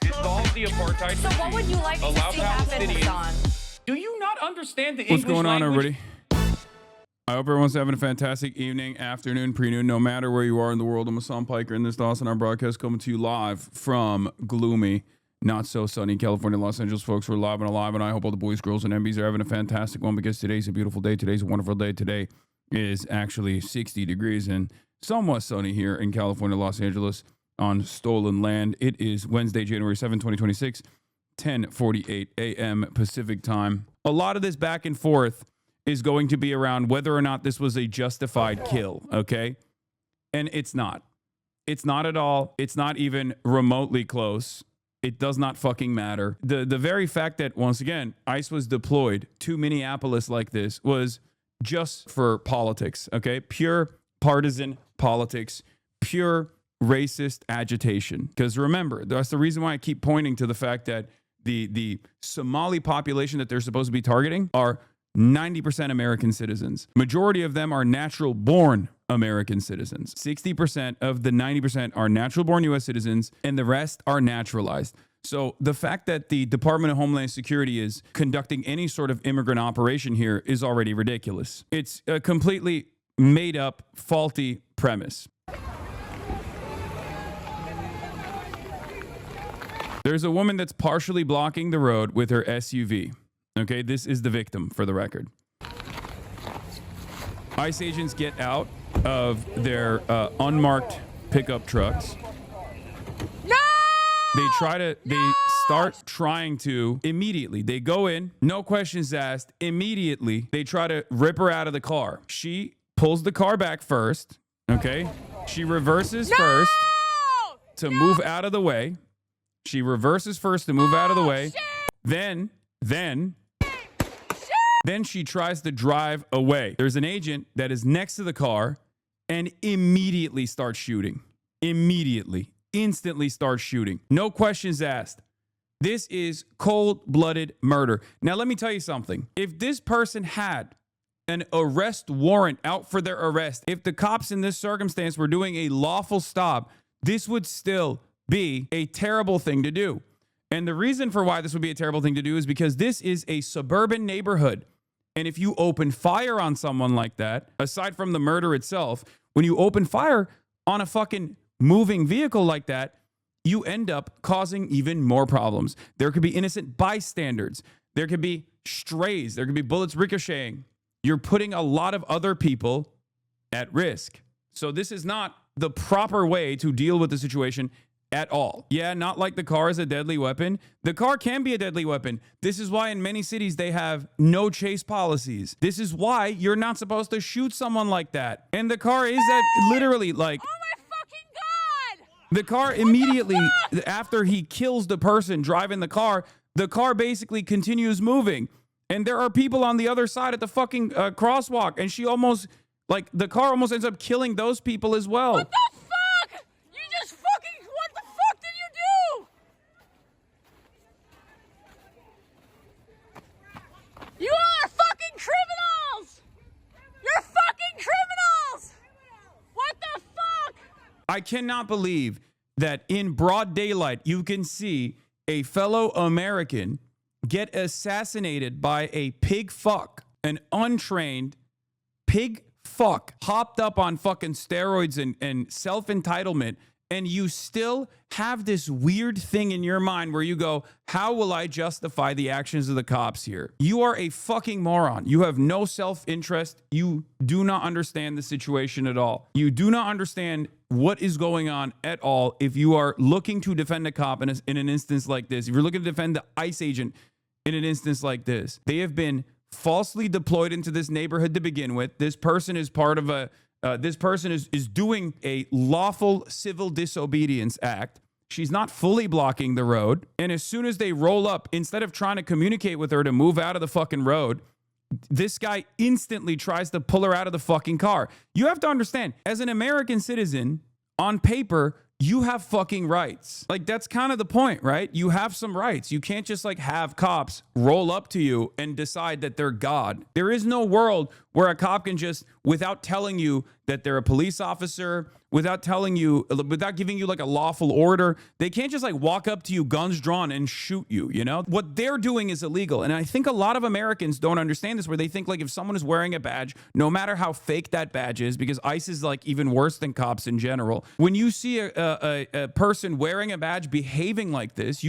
Dissolve the apartheid. So what would you like to see happen, Hassan? Do you not understand the What's English going on, language? everybody? I hope everyone's having a fantastic evening, afternoon, pre-noon, no matter where you are in the world. I'm Hassan Piker, and this is Dawson, our broadcast coming to you live from gloomy, not so sunny California, Los Angeles. Folks, we're live and alive, and I hope all the boys, girls, and MBs are having a fantastic one, because today's a beautiful day. Today's a wonderful day. Today is actually 60 degrees and somewhat sunny here in California, Los Angeles, on stolen land. It is Wednesday, January 7, 2026, 10:48 a.m. Pacific time. A lot of this back and forth is going to be around whether or not this was a justified kill, okay? And it's not. It's not at all. It's not even remotely close. It does not fucking matter. The very fact that, once again, ICE was deployed to Minneapolis like this was just for politics, okay? Pure partisan politics, pure racist agitation. Because remember, that's the reason why I keep pointing to the fact that the Somali population that they're supposed to be targeting are 90% American citizens. Majority of them are natural born American citizens. 60% of the 90% are natural born U.S. citizens, and the rest are naturalized. So the fact that the Department of Homeland Security is conducting any sort of immigrant operation here is already ridiculous. It's a completely made up, faulty premise. There's a woman that's partially blocking the road with her SUV. Okay, this is the victim, for the record. ICE agents get out of their unmarked pickup trucks. No! They start trying to immediately. They go in, no questions asked. Immediately, they try to rip her out of the car. She pulls the car back first. Okay, she reverses first to move out of the way. She reverses first to move out of the way. Shit! Then she tries to drive away. There's an agent that is next to the car and immediately starts shooting. Instantly starts shooting. No questions asked. This is cold-blooded murder. Now, let me tell you something. If this person had an arrest warrant out for their arrest, if the cops in this circumstance were doing a lawful stop, this would still be a terrible thing to do. And the reason for why this would be a terrible thing to do is because this is a suburban neighborhood. And if you open fire on someone like that, aside from the murder itself, when you open fire on a fucking moving vehicle like that, you end up causing even more problems. There could be innocent bystanders. There could be strays. There could be bullets ricocheting. You're putting a lot of other people at risk. So this is not the proper way to deal with the situation at all. Yeah, not like the car is a deadly weapon. The car can be a deadly weapon. This is why in many cities they have no chase policies. This is why you're not supposed to shoot someone like that. And the car is literally like... Oh my fucking God! The car immediately after he kills the person driving the car basically continues moving. And there are people on the other side at the fucking crosswalk. And she almost, like, the car almost ends up killing those people as well. What the fuck? You just fucking, what the fuck did you do? You all are fucking criminals! You're fucking criminals! What the fuck? I cannot believe that in broad daylight you can see a fellow American get assassinated by a pig fuck, an untrained pig fuck, hopped up on fucking steroids and self-entitlement, and you still have this weird thing in your mind where you go, how will I justify the actions of the cops here? You are a fucking moron. You have no self-interest. You do not understand the situation at all. You do not understand what is going on at all if you are looking to defend a cop in an instance like this. If you're looking to defend the ICE agent in an instance like this, they have been falsely deployed into this neighborhood to begin with. This person is part of this person is doing a lawful civil disobedience act. She's not fully blocking the road. And as soon as they roll up, instead of trying to communicate with her to move out of the fucking road, this guy instantly tries to pull her out of the fucking car. You have to understand, as an American citizen, on paper, you have fucking rights. Like, that's kind of the point, right? You have some rights. You can't just like have cops roll up to you and decide that they're God. There is no world where a cop can just without telling you that they're a police officer, without telling you, without giving you like a lawful order. They can't just like walk up to you, guns drawn, and shoot you, you know? What they're doing is illegal. And I think a lot of Americans don't understand this, where they think like if someone is wearing a badge, no matter how fake that badge is, because ICE is like even worse than cops in general. When you see a person wearing a badge behaving like this,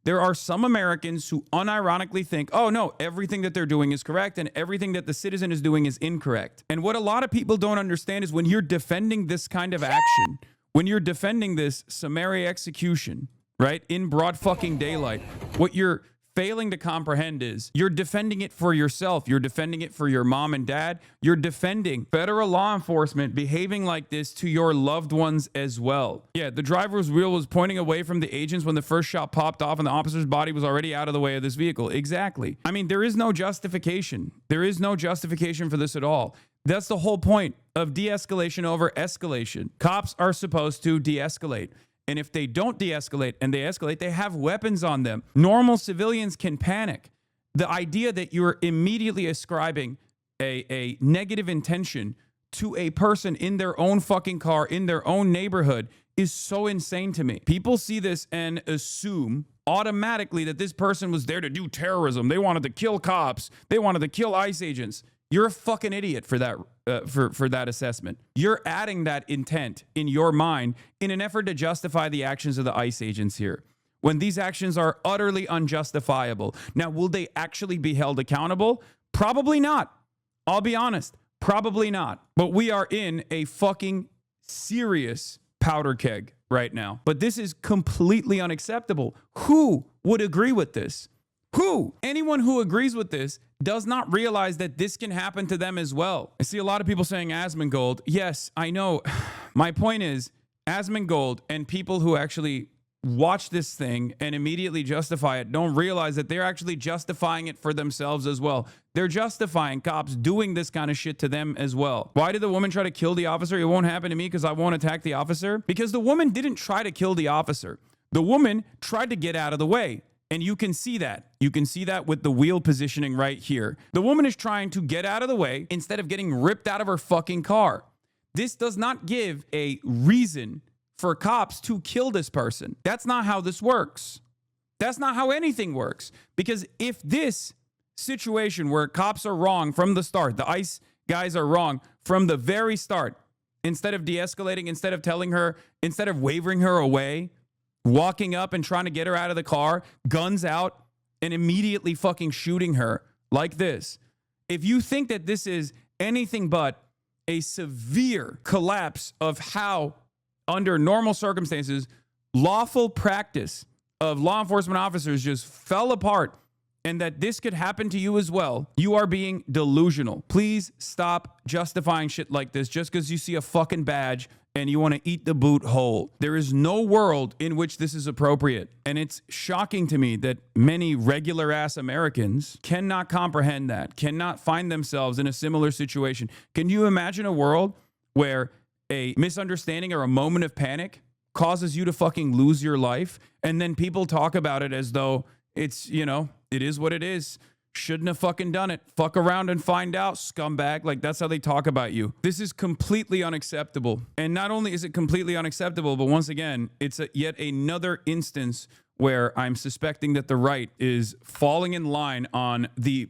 there are some Americans who unironically think, oh no, everything that they're doing is correct and everything that the citizen is doing is incorrect. And what a lot of people don't understand is when you're defending this kind of action, when you're defending this summary execution, right, in broad fucking daylight, what you're failing to comprehend is you're defending it for yourself. You're defending it for your mom and dad. You're defending federal law enforcement behaving like this to your loved ones as well. Yeah, the driver's wheel was pointing away from the agents when the first shot popped off and the officer's body was already out of the way of this vehicle. Exactly. I mean, there is no justification. There is no justification for this at all. That's the whole point of de-escalation over escalation. Cops are supposed to de-escalate. And if they don't de-escalate and they escalate, they have weapons on them. Normal civilians can panic. The idea that you're immediately ascribing a negative intention to a person in their own fucking car, in their own neighborhood, is so insane to me. People see this and assume automatically that this person was there to do terrorism. They wanted to kill cops. They wanted to kill ICE agents. You're a fucking idiot for that for that assessment. You're adding that intent in your mind in an effort to justify the actions of the ICE agents here, when these actions are utterly unjustifiable. Now, will they actually be held accountable? Probably not. I'll be honest, probably not. But we are in a fucking serious powder keg right now. But this is completely unacceptable. Who would agree with this? Who? Anyone who agrees with this does not realize that this can happen to them as well. I see a lot of people saying Asmongold. Yes, I know. My point is, Asmongold and people who actually watch this thing and immediately justify it don't realize that they're actually justifying it for themselves as well. They're justifying cops doing this kind of shit to them as well. Why did the woman try to kill the officer? It won't happen to me because I won't attack the officer. Because the woman didn't try to kill the officer. The woman tried to get out of the way. And you can see that. You can see that with the wheel positioning right here. The woman is trying to get out of the way instead of getting ripped out of her fucking car. This does not give a reason for cops to kill this person. That's not how this works. That's not how anything works. Because if this situation where cops are wrong from the start, the ICE guys are wrong from the very start, instead of de-escalating, instead of telling her, instead of wavering her away, walking up and trying to get her out of the car, guns out, and immediately fucking shooting her like this. If you think that this is anything but a severe collapse of how, under normal circumstances, lawful practice of law enforcement officers just fell apart, and that this could happen to you as well, you are being delusional. Please stop justifying shit like this just because you see a fucking badge and you want to eat the boot whole. There is no world in which this is appropriate. And it's shocking to me that many regular ass Americans cannot comprehend that, cannot find themselves in a similar situation. Can you imagine a world where a misunderstanding or a moment of panic causes you to fucking lose your life, and then people talk about it as though it's, you know, it is what it is. Shouldn't have fucking done it. Fuck around and find out, scumbag. Like, that's how they talk about you. This is completely unacceptable. And not only is it completely unacceptable, but once again, it's yet another instance where I'm suspecting that the right is falling in line on the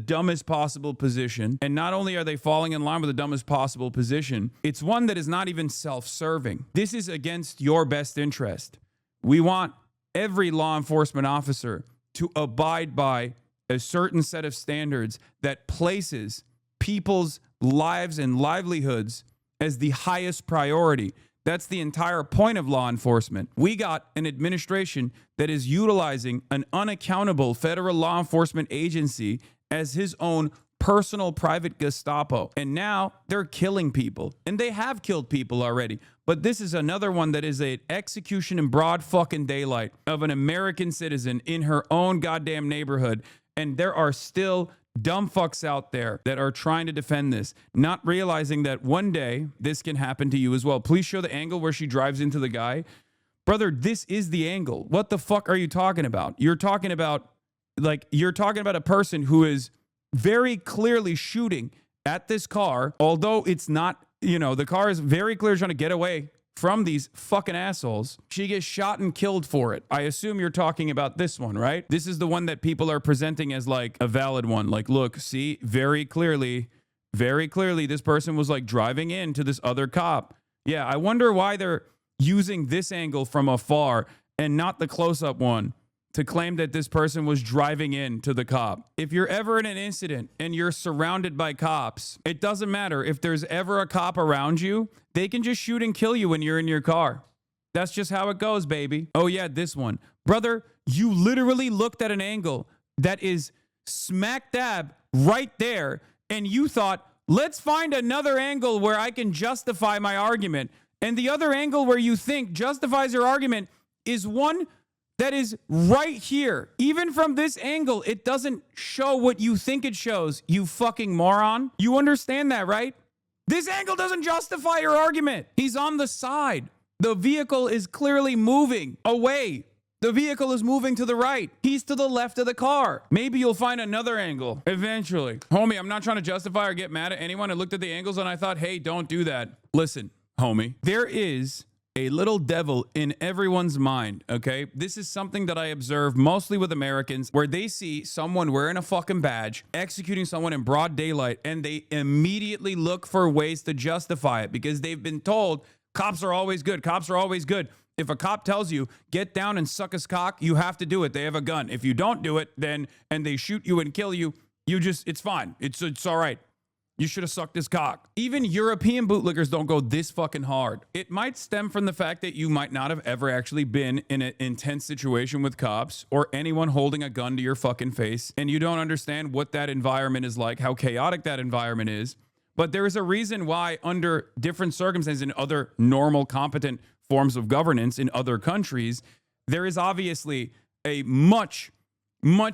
dumbest possible position. And not only are they falling in line with the dumbest possible position, it's one that is not even self-serving. This is against your best interest. We want every law enforcement officer to abide by a certain set of standards that places people's lives and livelihoods as the highest priority. That's the entire point of law enforcement. We got an administration that is utilizing an unaccountable federal law enforcement agency as his own personal private Gestapo. And now they're killing people. And they have killed people already. But this is another one that is an execution in broad fucking daylight of an American citizen in her own goddamn neighborhood. And there are still dumb fucks out there that are trying to defend this, not realizing that one day this can happen to you as well. Please show the angle where she drives into the guy. Brother, this is the angle. What the fuck are you talking about? You're talking about a person who is very clearly shooting at this car, although it's not, you know, the car is very clear trying to get away from these fucking assholes. She gets shot and killed for it. I assume you're talking about this one, right? This is the one that people are presenting as like a valid one. Like, look, see, very clearly, this person was like driving into this other cop. Yeah, I wonder why they're using this angle from afar and not the close-up one to claim that this person was driving into the cop. If you're ever in an incident and you're surrounded by cops, it doesn't matter. If there's ever a cop around you, they can just shoot and kill you when you're in your car. That's just how it goes, baby. Oh yeah, this one. Brother, you literally looked at an angle that is smack dab right there, and you thought, let's find another angle where I can justify my argument. And the other angle where you think justifies your argument is one that is right here. Even from this angle, it doesn't show what you think it shows, you fucking moron. You understand that, right? This angle doesn't justify your argument. He's on the side. The vehicle is clearly moving away. The vehicle is moving to the right. He's to the left of the car. Maybe you'll find another angle eventually. Homie, I'm not trying to justify or get mad at anyone. I looked at the angles and I thought, hey, don't do that. Listen, homie, there is a little devil in everyone's mind, okay? This is something that I observe mostly with Americans, where they see someone wearing a fucking badge, executing someone in broad daylight, and they immediately look for ways to justify it because they've been told cops are always good. Cops are always good. If a cop tells you, get down and suck his cock, you have to do it. They have a gun. If you don't do it, then, and they shoot you and kill you, it's fine. It's all right. You should have sucked his cock. Even European bootlickers don't go this fucking hard. It might stem from the fact that you might not have ever actually been in an intense situation with cops or anyone holding a gun to your fucking face, and you don't understand what that environment is like, how chaotic that environment is. But there is a reason why under different circumstances in other normal, competent forms of governance in other countries, there is obviously a much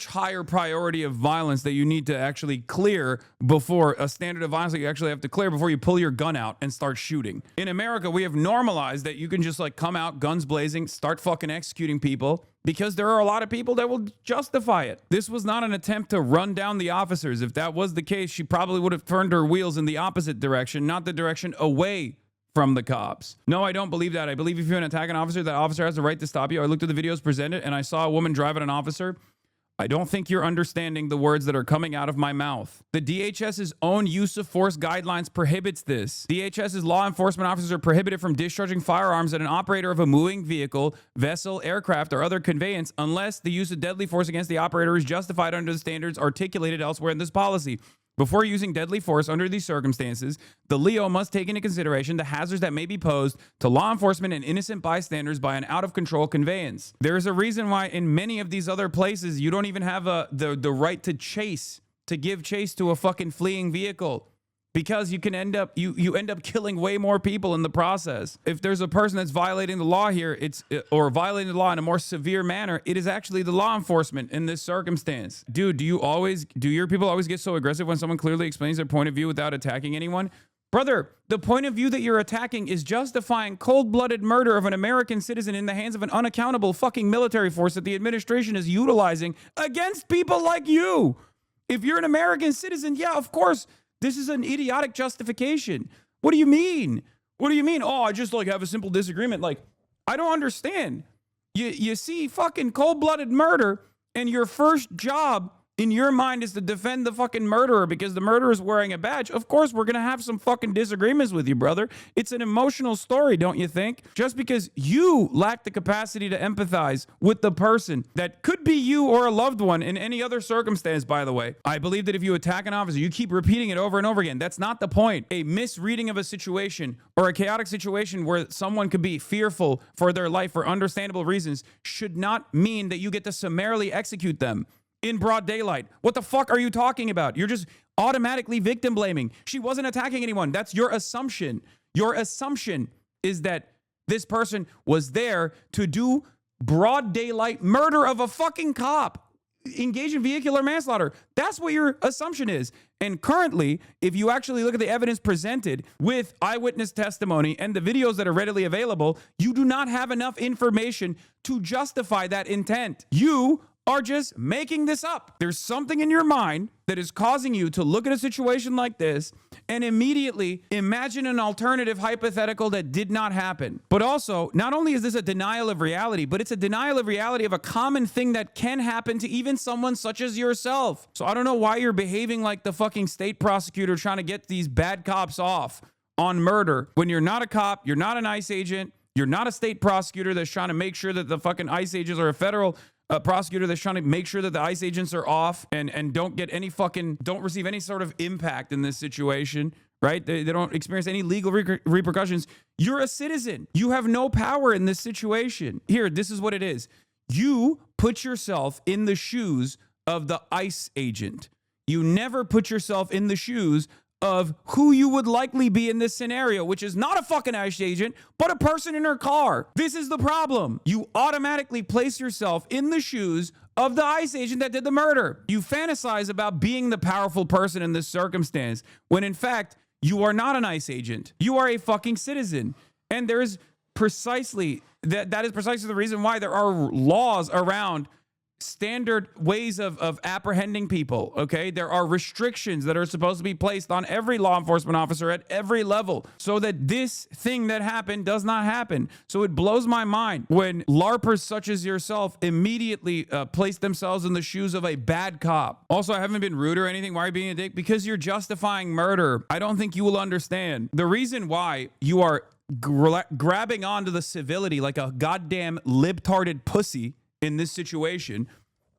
higher priority of violence that you need to actually clear before a standard of violence that you actually have to clear before you pull your gun out and start shooting. In America, we have normalized that you can just like come out guns blazing, start fucking executing people because there are a lot of people that will justify it. This was not an attempt to run down the officers. If that was the case, she probably would have turned her wheels in the opposite direction, not the direction away from the cops. No, I don't believe that. I believe if you attack an officer, that officer has the right to stop you. I looked at the videos presented and I saw a woman drive at an officer. I don't think you're understanding the words that are coming out of my mouth. The DHS's own use of force guidelines prohibits this. DHS's law enforcement officers are prohibited from discharging firearms at an operator of a moving vehicle, vessel, aircraft, or other conveyance unless the use of deadly force against the operator is justified under the standards articulated elsewhere in this policy. Before using deadly force under these circumstances, the LEO must take into consideration the hazards that may be posed to law enforcement and innocent bystanders by an out-of-control conveyance. There is a reason why in many of these other places, you don't even have the right to give chase to a fucking fleeing vehicle. Because you can end up killing way more people in the process. If there's a person that's violating the law here, or violating the law in a more severe manner, it is actually the law enforcement in this circumstance. Dude, do your people always get so aggressive when someone clearly explains their point of view without attacking anyone? Brother, the point of view that you're attacking is justifying cold-blooded murder of an American citizen in the hands of an unaccountable fucking military force that the administration is utilizing against people like you. If you're an American citizen, yeah, of course, this is an idiotic justification. What do you mean? What do you mean? Oh, I just like have a simple disagreement. Like, I don't understand. You see fucking cold-blooded murder and your first job in your mind is to defend the fucking murderer because the murderer is wearing a badge. Of course, we're going to have some fucking disagreements with you, brother. It's an emotional story, don't you think? Just because you lack the capacity to empathize with the person that could be you or a loved one in any other circumstance, by the way. I believe that if you attack an officer, you keep repeating it over and over again. That's not the point. A misreading of a situation or a chaotic situation where someone could be fearful for their life for understandable reasons should not mean that you get to summarily execute them in broad daylight. What the fuck are you talking about? You're just automatically victim blaming. She wasn't attacking anyone. That's your assumption. Your assumption is that this person was there to do broad daylight murder of a fucking cop, engage in vehicular manslaughter. That's what your assumption is. And currently, if you actually look at the evidence presented with eyewitness testimony and the videos that are readily available, you do not have enough information to justify that intent. You are just making this up. There's something in your mind that is causing you to look at a situation like this and immediately imagine an alternative hypothetical that did not happen. But also, not only is this a denial of reality, but it's a denial of reality of a common thing that can happen to even someone such as yourself. So I don't know why you're behaving like the fucking state prosecutor trying to get these bad cops off on murder when you're not a cop, you're not an ICE agent, you're not a state prosecutor that's trying to make sure that the fucking ICE agents are a federal prosecutor that's trying to make sure that the ICE agents are off and don't get any don't receive any sort of impact in this situation, right? They don't experience any legal repercussions. You're a citizen. You have no power in this situation. Here, this is what it is. You put yourself in the shoes of the ICE agent. You never put yourself in the shoes of who you would likely be in this scenario, which is not a fucking ICE agent, but a person in her car. This is the problem. You automatically place yourself in the shoes of the ICE agent that did the murder. You fantasize about being the powerful person in this circumstance, when in fact, you are not an ICE agent. You are a fucking citizen. And there's precisely, that is precisely the reason why there are laws around standard ways of apprehending people, okay? There are restrictions that are supposed to be placed on every law enforcement officer at every level so that this thing that happened does not happen. So it blows my mind when LARPers such as yourself immediately place themselves in the shoes of a bad cop. Also, I haven't been rude or anything. Why are you being a dick? Because you're justifying murder. I don't think you will understand. The reason why you are grabbing onto the civility like a goddamn libtarded pussy in this situation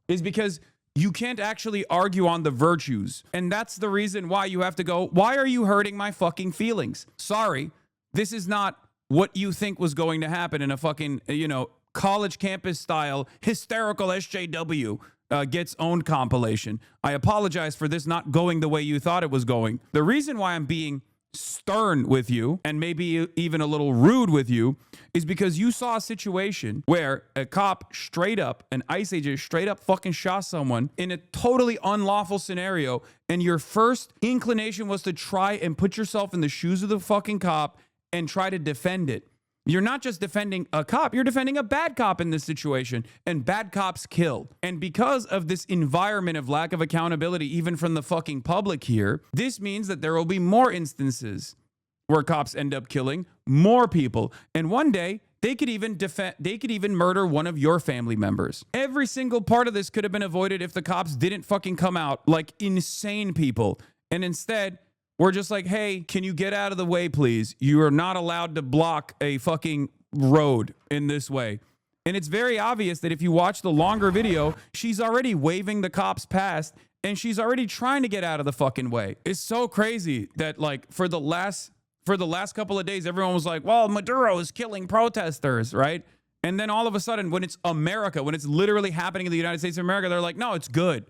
is because you can't actually argue on the virtues. And that's the reason why you have to go, why are you hurting my fucking feelings? Sorry, this is not what you think was going to happen in a fucking, college campus style hysterical SJW gets owned compilation. I apologize for this not going the way you thought it was going. The reason why I'm being stern with you and maybe even a little rude with you is because you saw a situation where a cop straight up, an ICE agent straight up fucking shot someone in a totally unlawful scenario, and your first inclination was to try and put yourself in the shoes of the fucking cop and try to defend it. You're not just defending a cop, you're defending a bad cop in this situation, and bad cops kill. And because of this environment of lack of accountability, even from the fucking public here, this means that there will be more instances where cops end up killing more people. And one day, they could even murder one of your family members. Every single part of this could have been avoided if the cops didn't fucking come out like insane people. And instead, we're just like, hey, can you get out of the way, please? You are not allowed to block a fucking road in this way. And it's very obvious that if you watch the longer video, she's already waving the cops past and she's already trying to get out of the fucking way. It's so crazy that like for the last couple of days, everyone was like, well, Maduro is killing protesters, right? And then all of a sudden, when it's America, when it's literally happening in the United States of America, they're like, no, it's good.